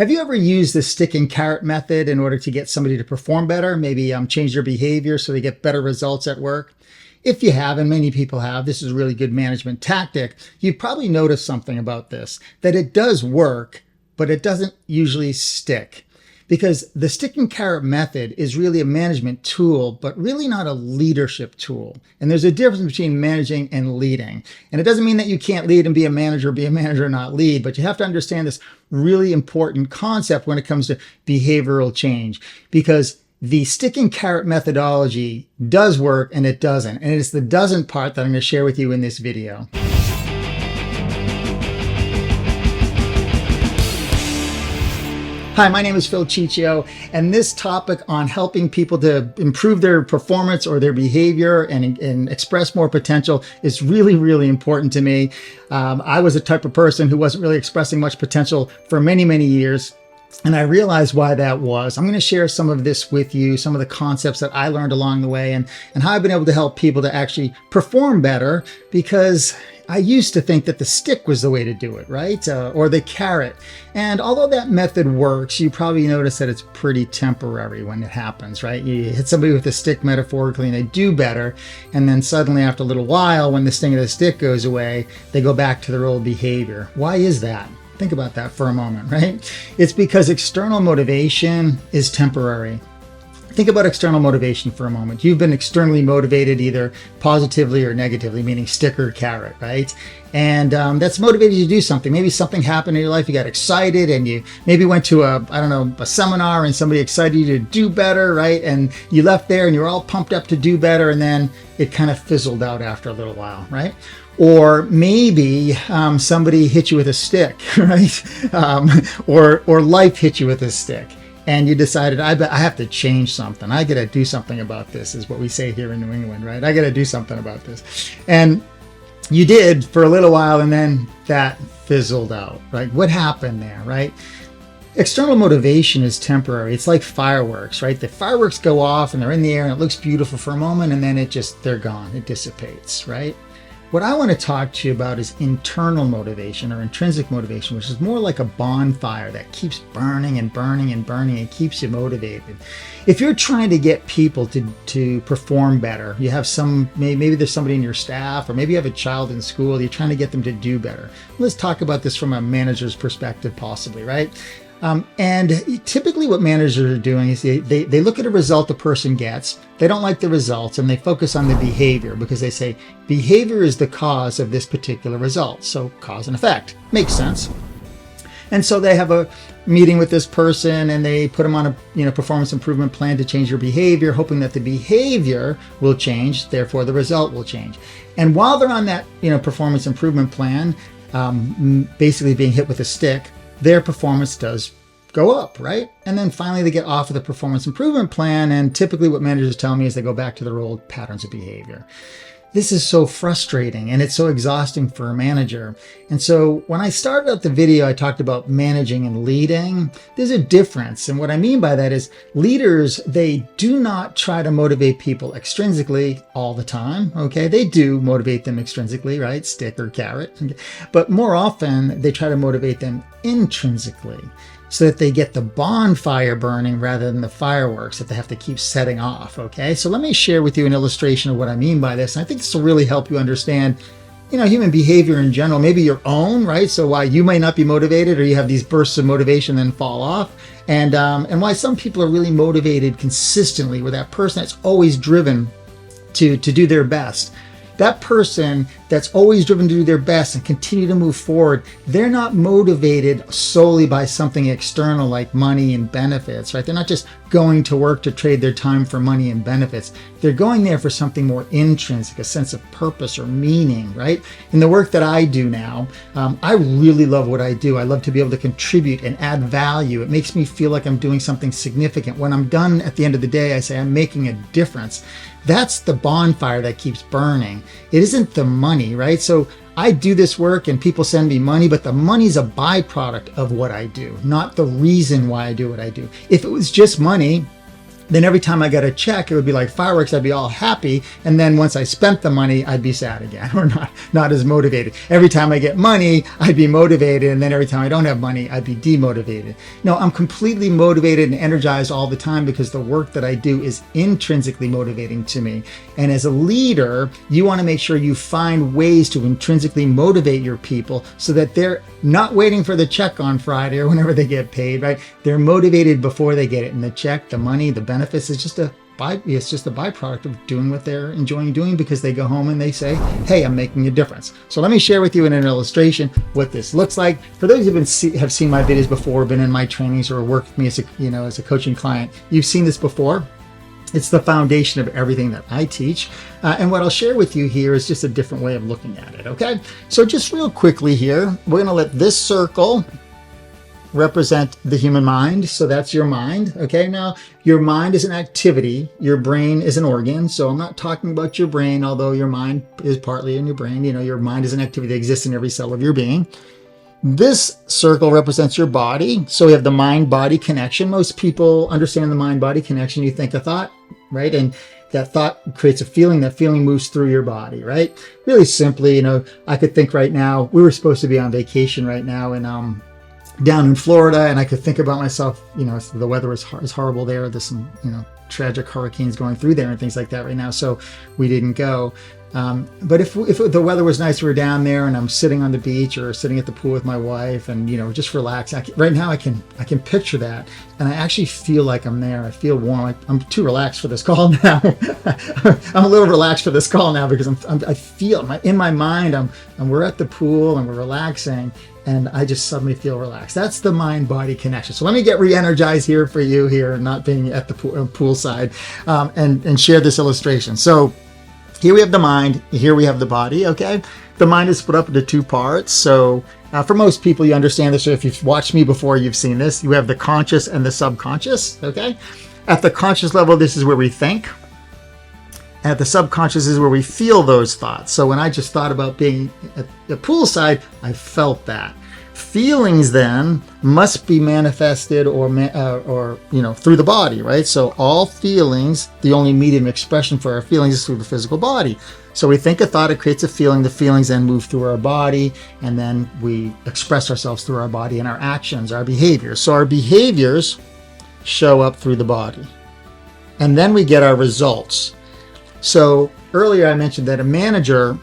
Have you ever used the stick and carrot method in order to get somebody to perform better? Maybe change their behavior so they get better results at work? If you have, and many people have, this is a really good management tactic. You've probably noticed something about this, that it does work, but it doesn't usually stick. Because the stick and carrot method is really a management tool, but really not a leadership tool. And there's a difference between managing and leading. And it doesn't mean that you can't lead and be a manager and not lead, but you have to understand this really important concept when it comes to behavioral change. Because the stick and carrot methodology does work and it doesn't. And it's the doesn't part that I'm going to share with you in this video. Hi, my name is Cicio, and this topic on helping people to improve their performance or their behavior and express more potential is really, really important to me. I was a type of person who wasn't really expressing much potential for many, many years. And I realized why that was. I'm going to share some of this with you, some of the concepts that I learned along the way and how I've been able to help people to actually perform better, because I used to think that the stick was the way to do it, right? Or the carrot. And although that method works, you probably notice that it's pretty temporary when it happens, right? You hit somebody with a stick metaphorically and they do better. And then suddenly after a little while, when the sting of the stick goes away, they go back to their old behavior. Why is that? Think about that for a moment, right? It's because external motivation is temporary. Think about external motivation for a moment. You've been externally motivated either positively or negatively, meaning stick or carrot, right? And that's motivated you to do something. Maybe something happened in your life, you got excited, and you maybe went to a seminar and somebody excited you to do better, right? And you left there and you were all pumped up to do better, and then it kind of fizzled out after a little while, right? Or maybe somebody hit you with a stick, right? Or life hit you with a stick. And you decided, I have to change something. I got to do something about this, is what we say here in New England, right? I got to do something about this. And you did for a little while, and then that fizzled out, right? What happened there, right? External motivation is temporary. It's like fireworks, right? The fireworks go off and they're in the air and it looks beautiful for a moment, and then they're gone. It dissipates, right? What I want to talk to you about is internal motivation, or intrinsic motivation, which is more like a bonfire that keeps burning and burning and burning and keeps you motivated. If you're trying to get people to perform better, you have maybe there's somebody in your staff, or maybe you have a child in school, you're trying to get them to do better. Let's talk about this from a manager's perspective, possibly, right? And typically what managers are doing is they look at a result the person gets, they don't like the results, and they focus on the behavior, because they say behavior is the cause of this particular result. So cause and effect makes sense. And so they have a meeting with this person and they put them on a performance improvement plan to change their behavior, hoping that the behavior will change, therefore the result will change. And while they're on that performance improvement plan, basically being hit with a stick, their performance does go up, right? And then finally they get off of the performance improvement plan, and typically what managers tell me is they go back to their old patterns of behavior. This is so frustrating and it's so exhausting for a manager. And so when I started out the video, I talked about managing and leading. There's a difference. And what I mean by that is leaders, they do not try to motivate people extrinsically all the time. Okay. They do motivate them extrinsically, right? Stick or carrot. But more often they try to motivate them intrinsically, so that they get the bonfire burning rather than the fireworks that they have to keep setting off, okay? So let me share with you an illustration of what I mean by this. And I think this will really help you understand, human behavior in general, maybe your own, right? So why you might not be motivated, or you have these bursts of motivation and then fall off, and why some people are really motivated consistently, with that person that's always driven to do their best. That person that's always driven to do their best and continue to move forward, they're not motivated solely by something external like money and benefits, right? They're not just going to work to trade their time for money and benefits. They're going there for something more intrinsic, a sense of purpose or meaning, right? In the work that I do now, I really love what I do. I love to be able to contribute and add value. It makes me feel like I'm doing something significant. When I'm done at the end of the day, I say I'm making a difference. That's the bonfire that keeps burning. It isn't the money, right? So I do this work and people send me money, but the money's a byproduct of what I do, not the reason why I do what I do. If it was just money, then every time I got a check, it would be like fireworks. I'd be all happy. And then once I spent the money, I'd be sad again, or not as motivated. Every time I get money, I'd be motivated. And then every time I don't have money, I'd be demotivated. No, I'm completely motivated and energized all the time because the work that I do is intrinsically motivating to me. And as a leader, you want to make sure you find ways to intrinsically motivate your people so that they're not waiting for the check on Friday or whenever they get paid, right? They're motivated before they get it. And the check, the money, the benefits is just a byproduct of doing what they're enjoying doing, because they go home and they say, hey, I'm making a difference. So let me share with you in an illustration what this looks like. For those who have seen my videos before, been in my trainings, or worked with me as a coaching client, you've seen this before. It's the foundation of everything that I teach. And what I'll share with you here is just a different way of looking at it, okay? So just real quickly here, we're gonna let this circle represent the human mind. So that's your mind, okay? Now, your mind is an activity. Your brain is an organ. So I'm not talking about your brain, although your mind is partly in your brain. Your mind is an activity that exists in every cell of your being. This circle represents your body. So we have the mind-body connection. Most people understand the mind-body connection. You think a thought, right? And that thought creates a feeling. That feeling moves through your body, right? Really simply, I could think right now, we were supposed to be on vacation right now, and down in Florida, and I could think about myself, the weather is horrible there. There's some, tragic hurricanes going through there and things like that right now. So we didn't go. But if the weather was nice, we were down there and I'm sitting on the beach or sitting at the pool with my wife and, just relax. Right now I can picture that. And I actually feel like I'm there. I feel warm. I'm too relaxed for this call now. I'm a little relaxed for this call now because I feel in my mind, we're at the pool and we're relaxing. And I just suddenly feel relaxed. That's the mind-body connection. So let me get re-energized here for you here, not being at the pool side, and share this illustration. So here we have the mind, here we have the body, okay? The mind is split up into two parts. So for most people, you understand this. So if you've watched me before, you've seen this. You have the conscious and the subconscious, okay? At the conscious level, this is where we think. At the subconscious is where we feel those thoughts. So when I just thought about being at the poolside, I felt that. Feelings then must be manifested or through the body, right? So all feelings, the only medium expression for our feelings is through the physical body. So we think a thought, it creates a feeling. The feelings then move through our body, and then we express ourselves through our body and our actions, our behaviors. So our behaviors show up through the body, and then we get our results. So earlier I mentioned that a manager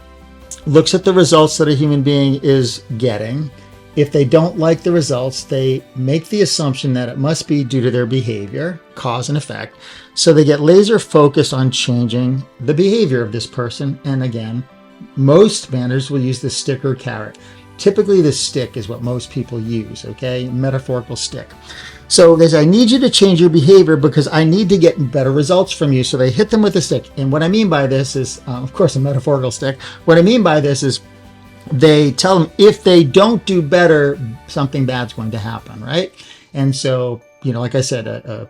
looks at the results that a human being is getting. If they don't like the results, they make the assumption that it must be due to their behavior, cause and effect. So they get laser focused on changing the behavior of this person. And again, most managers will use the stick or carrot. Typically the stick is what most people use, okay? Metaphorical stick. So they say, I need you to change your behavior because I need to get better results from you. So they hit them with a stick. And what I mean by this is, of course, a metaphorical stick. What I mean by this is they tell them if they don't do better, something bad's going to happen, right? And so, like I said, a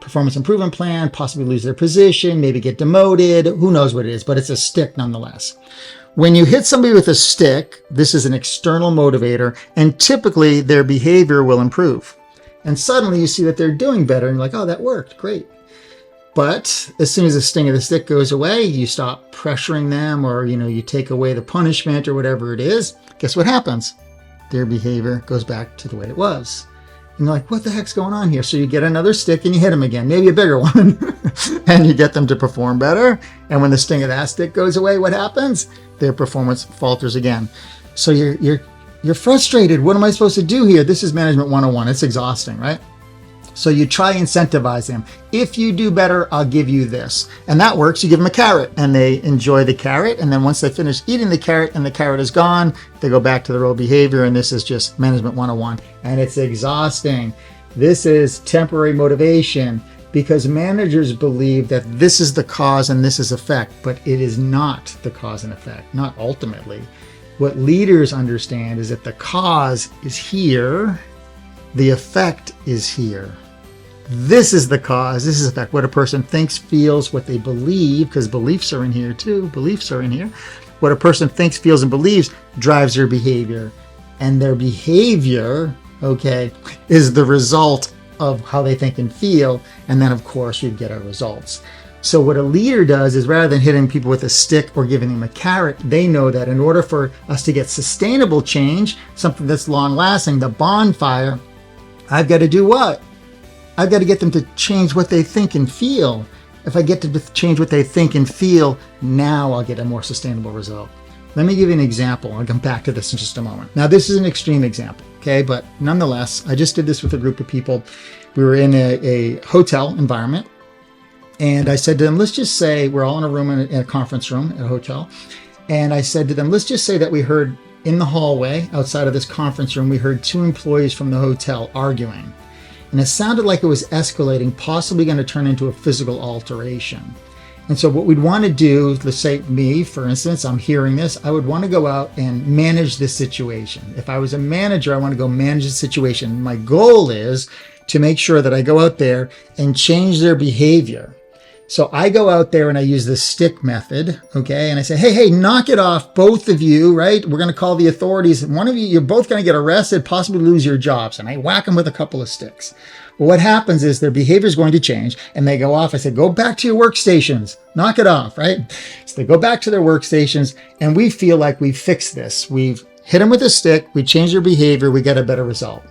performance improvement plan, possibly lose their position, maybe get demoted, who knows what it is, but it's a stick nonetheless. When you hit somebody with a stick, this is an external motivator, and typically their behavior will improve. And suddenly you see that they're doing better, and you're like, oh, that worked, great. But as soon as the sting of the stick goes away, you stop pressuring them, or, you take away the punishment or whatever it is. Guess what happens? Their behavior goes back to the way it was. And you're like, what the heck's going on here? So you get another stick and you hit them again, maybe a bigger one, and you get them to perform better. And when the sting of that stick goes away, what happens? Their performance falters again. So you're frustrated. What am I supposed to do here? This is management 101. It's exhausting, right? So you try to incentivize them. If you do better, I'll give you this. And that works. You give them a carrot and they enjoy the carrot. And then once they finish eating the carrot and the carrot is gone, they go back to their old behavior. And this is just management 101. And it's exhausting. This is temporary motivation because managers believe that this is the cause and this is effect, but it is not the cause and effect, not ultimately. What leaders understand is that the cause is here, the effect is here. This is the cause, this is the effect. What a person thinks, feels, what they believe, because beliefs are in here too, beliefs are in here. What a person thinks, feels, and believes drives their behavior. And their behavior, okay, is the result of how they think and feel, and then of course you'd get our results. So what a leader does is, rather than hitting people with a stick or giving them a carrot, they know that in order for us to get sustainable change, something that's long lasting, the bonfire, I've got to do what? I've got to get them to change what they think and feel. If I get to change what they think and feel, now I'll get a more sustainable result. Let me give you an example. I'll come back to this in just a moment. Now, this is an extreme example, okay? But nonetheless, I just did this with a group of people. We were in a hotel environment, and I said to them, let's just say we're all in a room, in a conference room at a hotel. And I said to them, let's just say that we heard in the hallway outside of this conference room, we heard two employees from the hotel arguing. And it sounded like it was escalating, possibly going to turn into a physical alteration. And so what we'd want to do, let's say me, for instance, I'm hearing this, I would want to go out and manage this situation. If I was a manager, I want to go manage the situation. My goal is to make sure that I go out there and change their behavior. So I go out there and I use the stick method, okay? And I say, hey, knock it off, both of you, right? We're going to call the authorities. One of you, you're both going to get arrested, possibly lose your jobs. And I whack them with a couple of sticks. Well, what happens is their behavior is going to change and they go off. I said, go back to your workstations, knock it off, right? So they go back to their workstations and we feel like we've fixed this. We've hit them with a stick, we changed their behavior, we get a better result.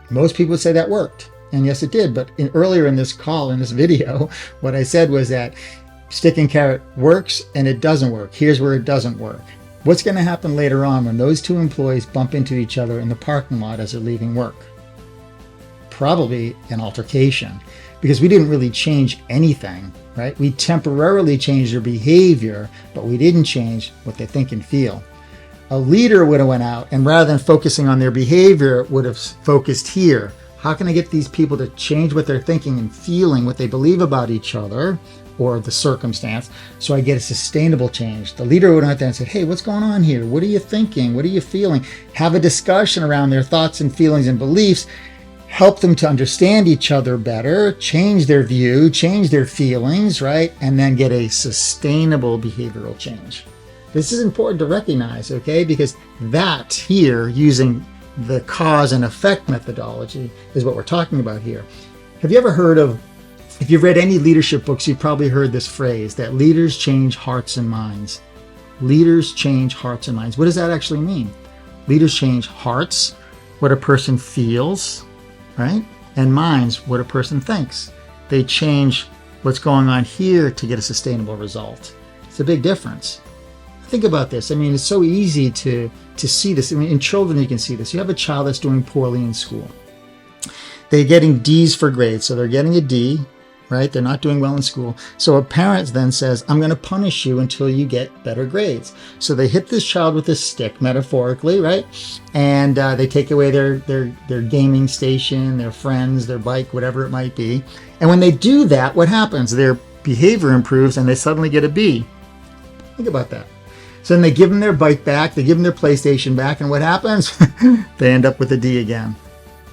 Most people would say that worked. And yes, it did. But earlier in this call, in this video, what I said was that stick and carrot works and it doesn't work. Here's where it doesn't work. What's going to happen later on when those two employees bump into each other in the parking lot as they're leaving work? Probably an altercation, because we didn't really change anything, right? We temporarily changed their behavior, but we didn't change what they think and feel. A leader would have went out and rather than focusing on their behavior, would have focused here. How can I get these people to change what they're thinking and feeling, what they believe about each other or the circumstance, so I get a sustainable change? The leader would have went there and said, hey, what's going on here? What are you thinking? What are you feeling? Have a discussion around their thoughts and feelings and beliefs, help them to understand each other better, change their view, change their feelings, right? And then get a sustainable behavioral change. This is important to recognize, okay? Because that here, using the cause and effect methodology, is what we're talking about here. Have you ever heard of, if you've read any leadership books, you've probably heard this phrase, that leaders change hearts and minds. Leaders change hearts and minds. What does that actually mean? Leaders change hearts, what a person feels, right? And minds, what a person thinks. They change what's going on here to get a sustainable result. It's a big difference. Think about this. I mean, it's so easy to see this. I mean, in children, you can see this. You have a child that's doing poorly in school. They're getting D's for grades. So they're getting a D, right? They're not doing well in school. So a parent then says, I'm going to punish you until you get better grades. So they hit this child with a stick, metaphorically, right? And they take away their gaming station, their friends, their bike, whatever it might be. And when they do that, what happens? Their behavior improves and they suddenly get a B. Think about that. So then they give them their bike back, they give them their PlayStation back, and what happens? They end up with a D again.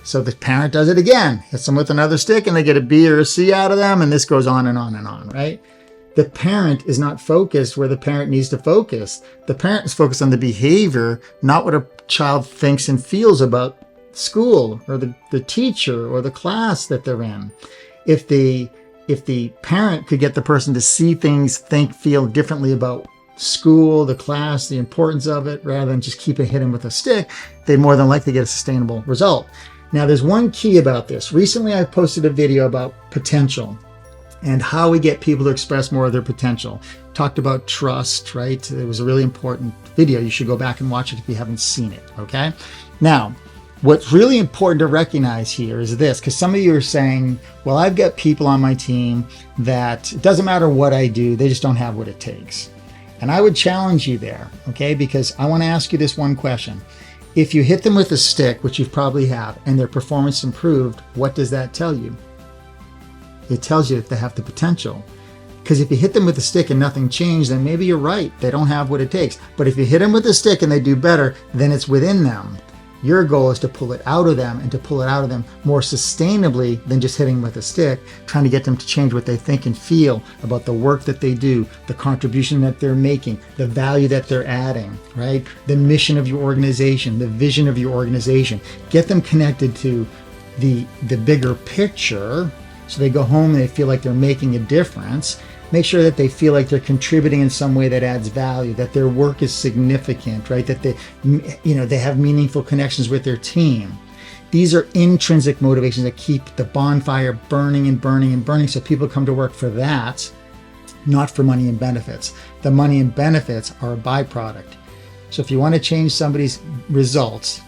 So the parent does it again, hits them with another stick, and they get a B or a C out of them, and this goes on and on and on, right? The parent is not focused where the parent needs to focus. The parent is focused on the behavior, not what a child thinks and feels about school or the teacher or the class that they're in. If the parent could get the person to see things, think, feel differently about school, the class, the importance of it, rather than just keep hitting with a stick, they more than likely get a sustainable result. Now, there's one key about this. Recently, I posted a video about potential and how we get people to express more of their potential. Talked about trust, right? It was a really important video. You should go back and watch it if you haven't seen it, okay? Now, what's really important to recognize here is this, because some of you are saying, well, I've got people on my team that it doesn't matter what I do, they just don't have what it takes. And I would challenge you there, okay? Because I want to ask you this one question. If you hit them with a stick, which you probably have, and their performance improved, what does that tell you? It tells you that they have the potential. Because if you hit them with a stick and nothing changed, then maybe you're right. They don't have what it takes. But if you hit them with a stick and they do better, then it's within them. Your goal is to pull it out of them and to pull it out of them more sustainably than just hitting with a stick, trying to get them to change what they think and feel about the work that they do, the contribution that they're making, the value that they're adding, right? The mission of your organization, the vision of your organization. Get them connected to the bigger picture, so they go home and they feel like they're making a difference. Make sure that they feel like they're contributing in some way that adds value, that their work is significant, right? That they have meaningful connections with their team. These are intrinsic motivations that keep the bonfire burning and burning and burning, so people come to work for that, not for money and benefits. The money and benefits are a byproduct. So if you want to change somebody's results,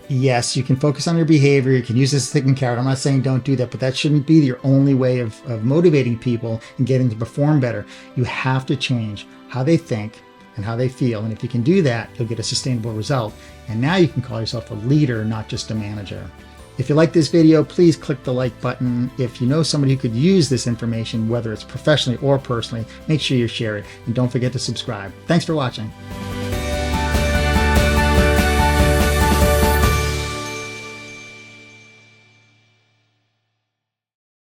yes, you can focus on your behavior. You can use this stick and carrot. I'm not saying don't do that, but that shouldn't be your only way of motivating people and getting them to perform better. You have to change how they think and how they feel. And if you can do that, you'll get a sustainable result. And now you can call yourself a leader, not just a manager. If you like this video, please click the like button. If you know somebody who could use this information, whether it's professionally or personally, make sure you share it. And don't forget to subscribe. Thanks for watching.